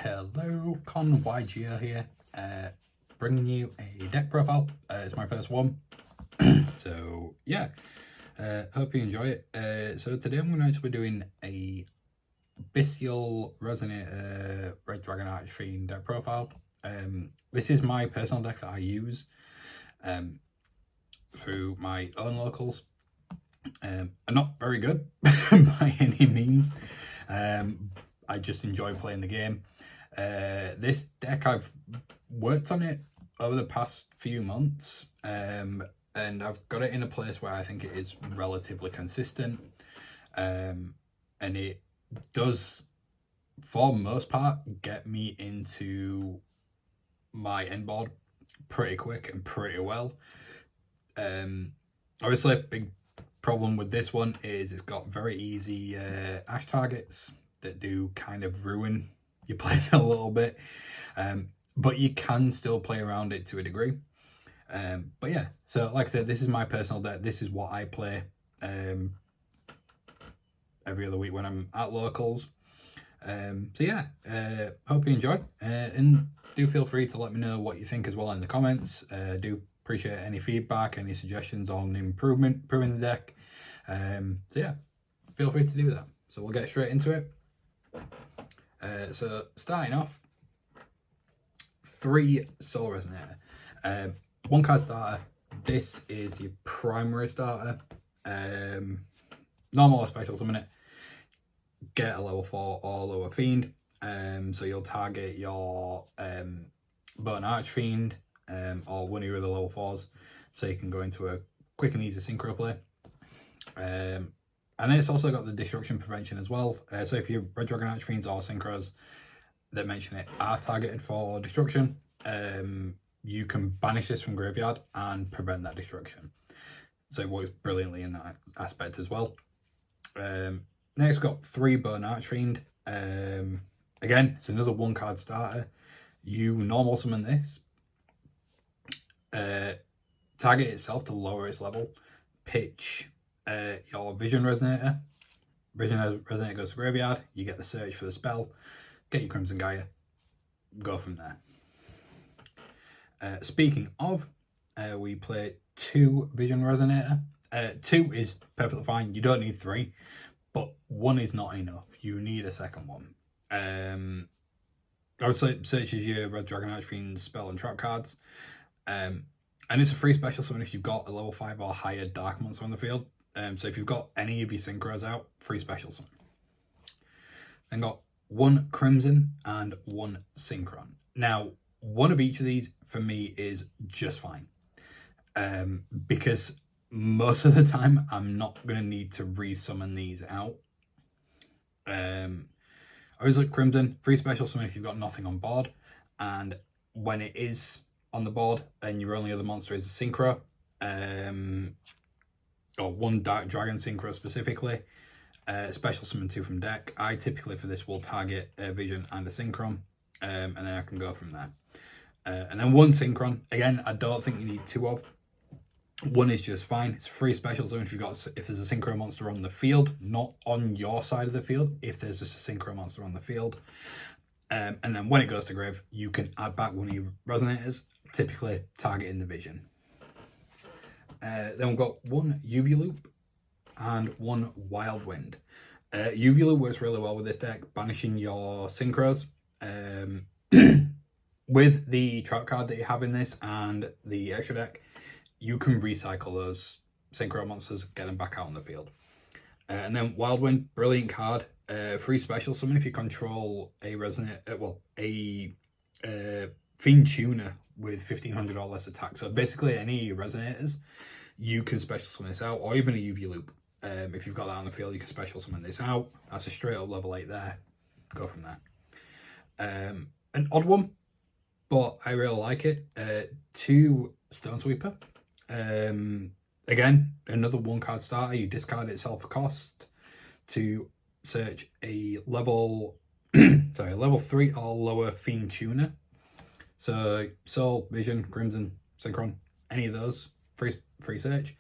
Hello, Con YGO here, bringing you a deck profile. It's my first one, so yeah, hope you enjoy it. So today I'm going to actually be doing a Bystial Resonator Red Dragon Archfiend deck profile. This is my personal deck that I use through my own locals. I'm not very good by any means. I just enjoy playing the game. This deck, I've worked on it over the past few months, and I've got it in a place where I think it is relatively consistent, and it does, for the most part, get me into my end board pretty quick and pretty well. Obviously, a big problem with this one is it's got very easy ash targets that do kind of ruin your plays a little bit, but you can still play around it to a degree. But yeah, so like I said, this is my personal deck. This is what I play every other week when I'm at locals. So yeah, hope you enjoy, and do feel free to let me know what you think as well in the comments. Do appreciate any feedback, any suggestions on improving the deck. So yeah, feel free to do that. So we'll get straight into it. So starting off, 3 Soul Resonator, 1 card starter. This is your primary starter. Normal or special summon it. Get a level 4 or lower fiend. So you'll target your Bone Archfiend or one of your other level 4s, so you can go into a quick and easy synchro play. And then it's also got the destruction prevention as well. So if your Red Dragon Archfiends or synchros that mention it are targeted for destruction, you can banish this from graveyard and prevent that destruction. So it works brilliantly in that aspect as well. Next we've got 3 Bone Archfiend. Again, it's another 1 card starter. You normal summon this, target itself to lower its level, pitch your Vision Resonator. Vision Resonator goes to graveyard, you get the search for the spell, get your Crimson Gaia, go from there. Speaking of, we play 2 Vision Resonator. 2 is perfectly fine, you don't need 3, but 1 is not enough, you need a second one. Obviously it searches your Red Dragon Archfiend spell and trap cards, and it's a free special summon if you've got a level 5 or higher dark monster on the field. So if you've got any of your synchros out, free special summon. Then got 1 Crimson and 1 Synchron. Now, one of each of these for me is just fine, because most of the time I'm not going to need to resummon these out. Obviously Crimson, free special summon if you've got nothing on board, and when it is on the board and your only other monster is a synchro, or 1 Dark Dragon synchro specifically, special summon 2 from deck. I typically for this will target a Vision and a Synchron, and then I can go from there. And then 1 Synchron, again, I don't think you need 2 of. 1 is just fine. It's free special summon if there's a synchro monster on the field, not on your side of the field, if there's just a synchro monster on the field. And then when it goes to grave, you can add back 1 of your resonators, typically targeting the Vision. Then we've got 1 UV Loop and 1 Wild Wind. UV Loop works really well with this deck, banishing your synchros. With the trap card that you have in this and the extra deck, you can recycle those synchro monsters, get them back out on the field. And then Wild Wind, brilliant card. Free special summon if you control a resonator, a Fiend Tuner with 1500 or less attack. So basically any resonators, you can special summon this out, or even a UV Loop. If you've got that on the field, you can special summon this out. That's a straight up level 8 there. Go from there. An odd one, but I really like it. 2 Stone Sweeper. Again, another 1 card starter. You discard itself for cost to search a level level 3 or lower Fiend Tuner. So Soul, Vision, Crimson, Synchron, any of those, free search.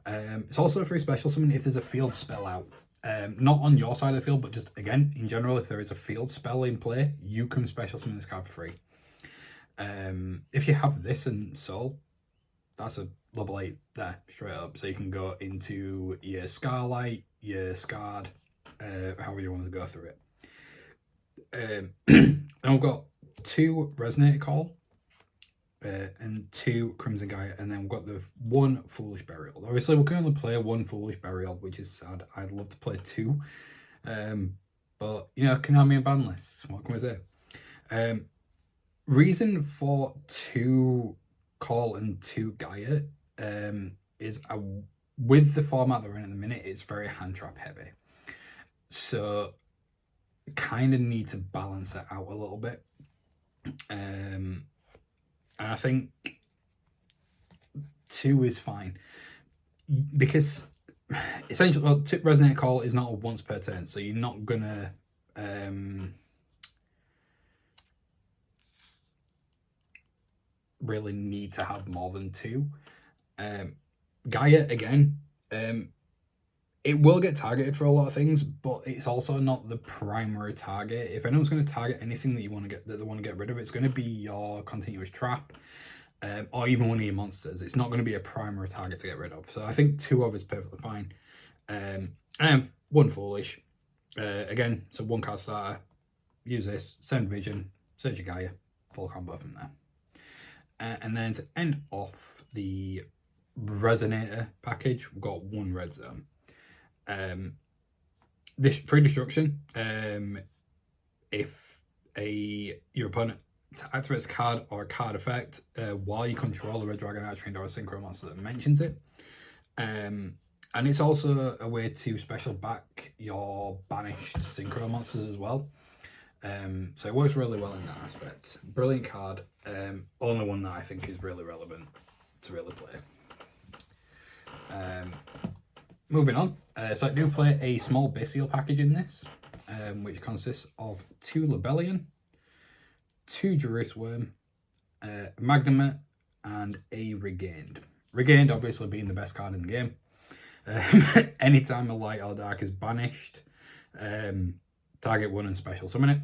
It's also a free special summon if there's a field spell out. Not on your side of the field, but just, again, in general, if there is a field spell in play, you can special summon this card for free. If you have this and Soul, that's a level 8 there, straight up. So you can go into your Scarlight, your Scarred, however you want to go through it. And we've got 2 Resonator Call, and 2 Crimson Gaia, and then we've got the 1 Foolish Burial. Obviously, we can only play 1 Foolish Burial, which is sad. I'd love to play 2. But, you know, Konami and ban lists, what can we say? Reason for 2 Call and 2 Gaia is with the format that we're in at the minute, it's very hand trap heavy. So, kind of need to balance it out a little bit. And I think 2 is fine. Because essentially, well, Resonator Call is not a once per turn, so you're not gonna really need to have more than 2. Gaia, again, it will get targeted for a lot of things, but it's also not the primary target. If anyone's going to target anything that you want to get, that they want to get rid of, it's going to be your continuous trap, or even one of your monsters. It's not going to be a primary target to get rid of. So I think 2 of is perfectly fine. And 1 Foolish. Again, so 1 card starter. Use this, send Vision, search your Gaia, full combo from there. And then to end off the Resonator package, we've got 1 Red Zone. This free destruction. If your opponent activates a card or a card effect while you control a Red Dragon Archfiend or a Synchro monster that mentions it, and it's also a way to special back your banished Synchro monsters as well. So it works really well in that aspect. Brilliant card. Only one that I think is really relevant to really play. Moving on. So I do play a small Bystial package in this, which consists of 2 Lebellion, 2 Jerusalem, Magnemite, and a Regained. Regained obviously being the best card in the game. Anytime a light or dark is banished, target 1 and special summon it.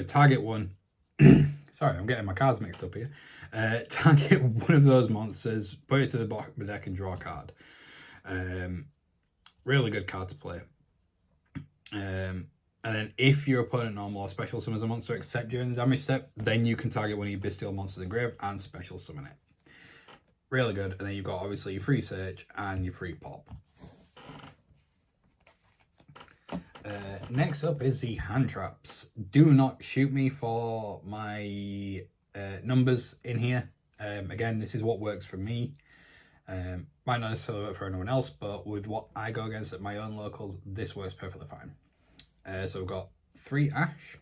Target 1. Sorry, I'm getting my cards mixed up here. Target 1 of those monsters, put it to the bottom of the deck and draw a card. Really good card to play. And then if your opponent normal or special summons a monster except during the damage step, then you can target 1 of your Bystial monsters in grave and special summon it. Really good. And then you've got obviously your free search and your free pop. Next up is the hand traps. Do not shoot me for my numbers in here. Again, this is what works for me. Might not necessarily work for anyone else, but with what I go against at my own locals, this works perfectly fine. So we've got 3 Ash,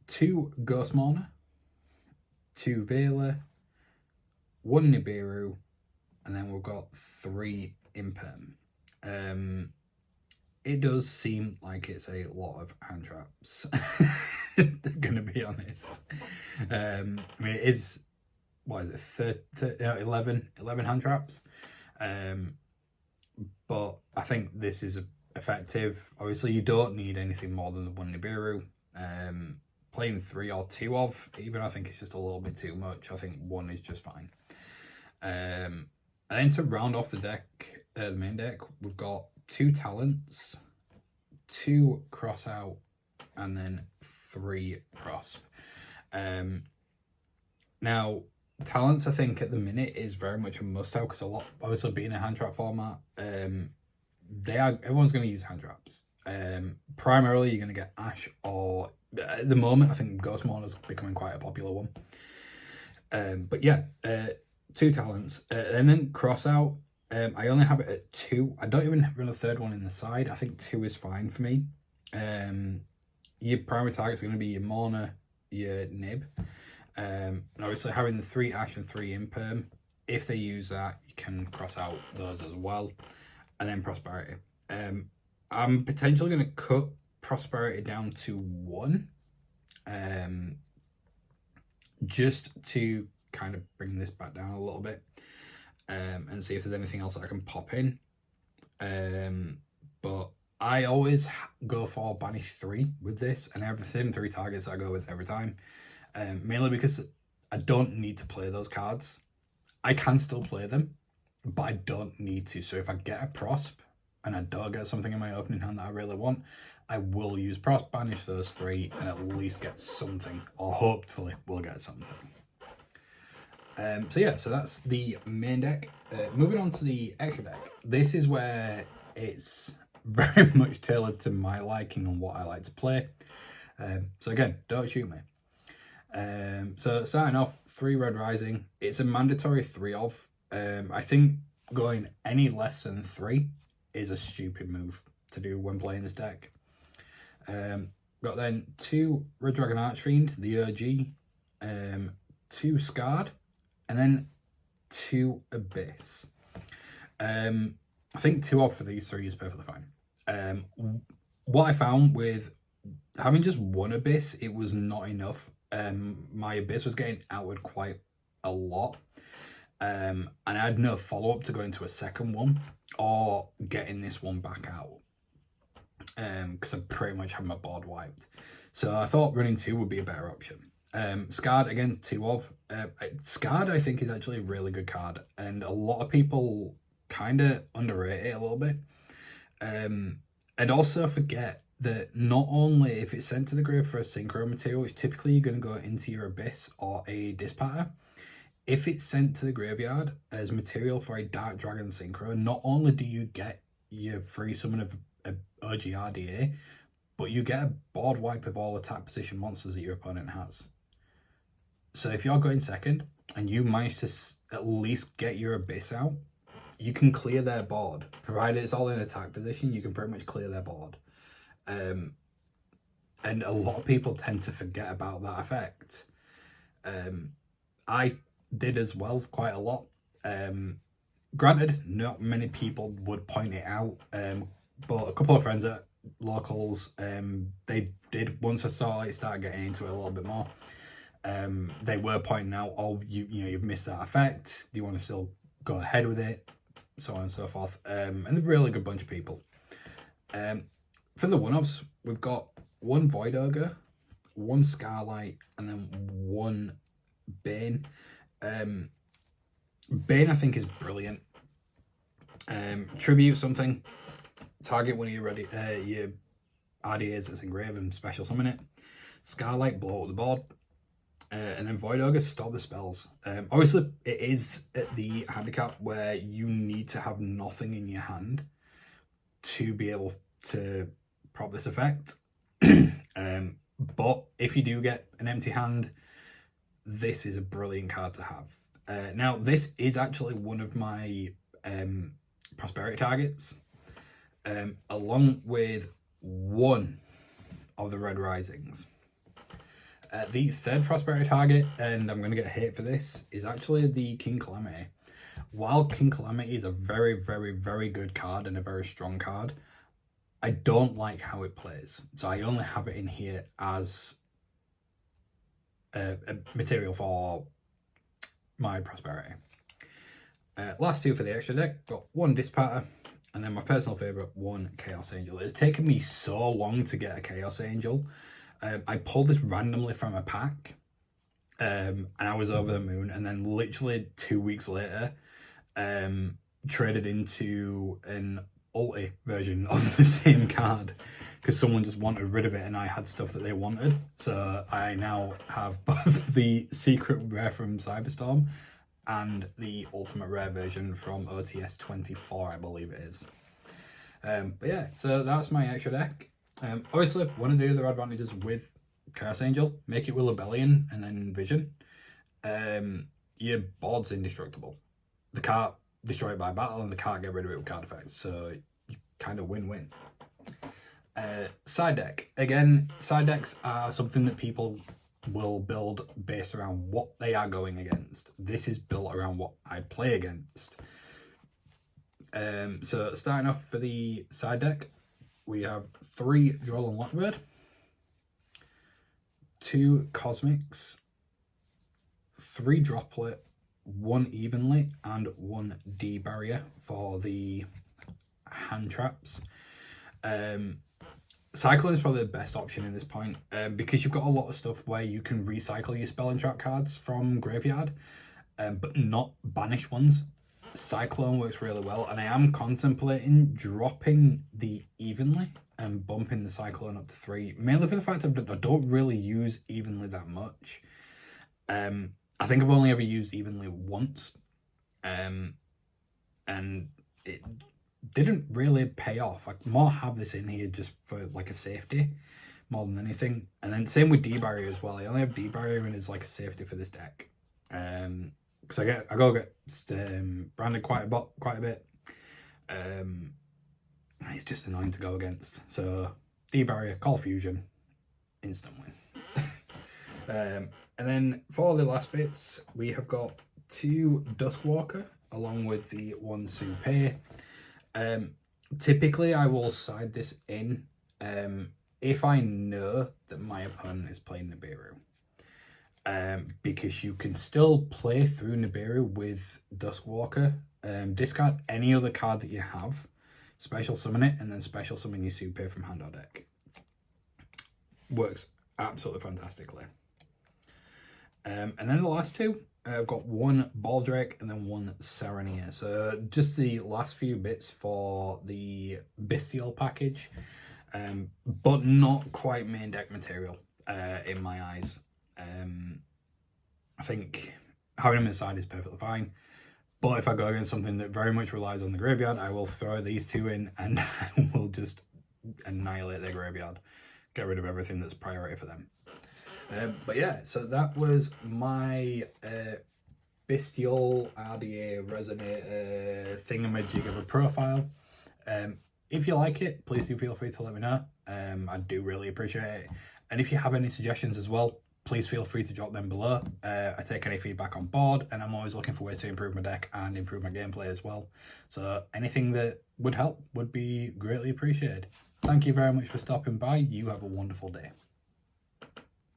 2 Ghost Mourner, 2 Veiler, 1 Nibiru, and then we've got 3 Imperm. It does seem like it's a lot of hand traps. Gonna be honest. I mean, it is, what is it, 11 hand traps. But I think this is effective. Obviously, you don't need anything more than the 1 Nibiru. Playing 3 or 2 of, even I think it's just a little bit too much. I think 1 is just fine. And then to round off the deck, the main deck, we've got 2 Talents, 2 Cross Out, and then 3 Prosp. Now, Talents, I think, at the minute is very much a must-have, because a lot, obviously being a hand trap format, everyone's going to use hand traps. Primarily, you're going to get Ash, or at the moment, I think Ghost Mourner is becoming quite a popular one. But yeah, 2 Talents, and then Cross Out. I only have it at 2. I don't even run a 3rd one in the side. I think 2 is fine for me. Your primary target's going to be your Mourner, your Nib. And obviously having the 3 Ash and 3 Imperm, if they use that, you can cross out those as well. And then Prosperity. I'm potentially going to cut Prosperity down to 1. Just to kind of bring this back down a little bit. and see if there's anything else that I can pop in. But I always go for Banish 3 with this, and I have the same 3 targets I go with every time. Mainly because I don't need to play those cards. I can still play them, but I don't need to. So if I get a Prosp and I don't get something in my opening hand that I really want, I will use Prosp, banish those 3, and at least get something, or hopefully we'll get something. So yeah, so that's the main deck. Moving on to the extra deck. This is where it's very much tailored to my liking and what I like to play. So again, don't shoot me. So starting off, 3 Red Rising. It's a mandatory 3 of. I think going any less than 3 is a stupid move to do when playing this deck. Got then 2 Red Dragon Archfiend, the OG, 2 Scarred, and then 2 Abyss. I think 2 off for these 3 is perfectly fine. What I found with having just 1 Abyss, it was not enough. My Abyss was getting outward quite a lot. And I had no follow-up to go into a second one or getting this one back out. Because I pretty much had my board wiped. So I thought running 2 would be a better option. Scarred, again, 2 of. Scarred, I think, is actually a really good card. And a lot of people kind of underrate it a little bit. And also forget that not only if it's sent to the grave for a synchro material, it's typically going to go into your Abyss or a Dispatter. If it's sent to the graveyard as material for a Dark Dragon synchro, not only do you get your free summon of OG RDA, but you get a board wipe of all attack position monsters that your opponent has. So if you're going second and you manage to at least get your Abyss out, you can clear their board. Provided it's all in attack position, you can pretty much clear their board. And a lot of people tend to forget about that effect. I did as well quite a lot. Granted, not many people would point it out, but a couple of friends at locals, they did, once I started getting into it a little bit more, they were pointing out, oh, you've missed that effect, do you want to still go ahead with it, so on and so forth. And they're a really good bunch of people. For the one-offs, we've got 1 Void Ogre, 1 Scarlight, and then 1 Bane. Bane, I think, is brilliant. Tribute something, target one of your RDAs that's engraved and special summon it. Scarlight, blow up the board. And then Void Ogre, stop the spells. Obviously, it is at the handicap where you need to have nothing in your hand to be able to prop this effect. But if you do get an empty hand, this is a brilliant card to have. Now, this is actually one of my prosperity targets, along with 1 of the Red Risings. The 3rd prosperity target, and I'm going to get hate for this, is actually the King Calamity. While King Calamity is a very, very, very good card and a very strong card, I don't like how it plays. So I only have it in here as a material for my prosperity. Last 2 for the extra deck, got 1 Dispatter, and then my personal favourite, 1 Chaos Angel. It's taken me so long to get a Chaos Angel. I pulled this randomly from a pack, and I was over the moon, and then literally 2 weeks later, traded into an ulti version of the same card because someone just wanted rid of it and I had stuff that they wanted. So I now have both the secret rare from Cyberstorm and the ultimate rare version from OTS 24, I believe it is. But yeah, so that's my extra deck. Obviously, one of the other advantages with Chaos Angel, make it with Rebellion and then Vision. Your board's indestructible. They can't destroy it by battle and they can't get rid of it with card effects, so you kind of win-win. Side deck. Again, side decks are something that people will build based around what they are going against. This is built around what I play against. So starting off for the side deck, we have 3 Droll and Lockbird, 2 Cosmics, 3 Droplet, one evenly and one D barrier for the hand traps. Cyclone is probably the best option in this point, because you've got a lot of stuff where you can recycle your spell and trap cards from graveyard, but not banish ones. Cyclone works really well, and I am contemplating dropping the evenly and bumping the Cyclone up to 3, mainly for the fact that I don't really use evenly that much. I think I've only ever used evenly once, and it didn't really pay off. I more have this in here just for like a safety more than anything. And then same with D barrier as well. I only have D barrier in as like a safety for this deck, because I get branded quite a bit. It's just annoying to go against. So D barrier, call fusion, instant win. And then for the last bits, we have got 2 Duskwalker along with the 1 Soupe. Typically I will side this in if I know that my opponent is playing Nibiru, because you can still play through Nibiru with Duskwalker. Discard any other card that you have, special summon it, and then special summon your Soupe from hand or deck. Works absolutely fantastically. And then the last 2, I've got 1 Baldrake and then 1 Saranir. So just the last few bits for the Bystial package, but not quite main deck material in my eyes. I think having them inside is perfectly fine, but if I go against something that very much relies on the graveyard, I will throw these 2 in and I will just annihilate their graveyard, get rid of everything that's priority for them. But yeah, so that was my Bystial RDA Resonator thingamajig of a profile. If you like it, please do feel free to let me know. I do really appreciate it. And if you have any suggestions as well, please feel free to drop them below. I take any feedback on board, and I'm always looking for ways to improve my deck and improve my gameplay as well. So anything that would help would be greatly appreciated. Thank you very much for stopping by. You have a wonderful day.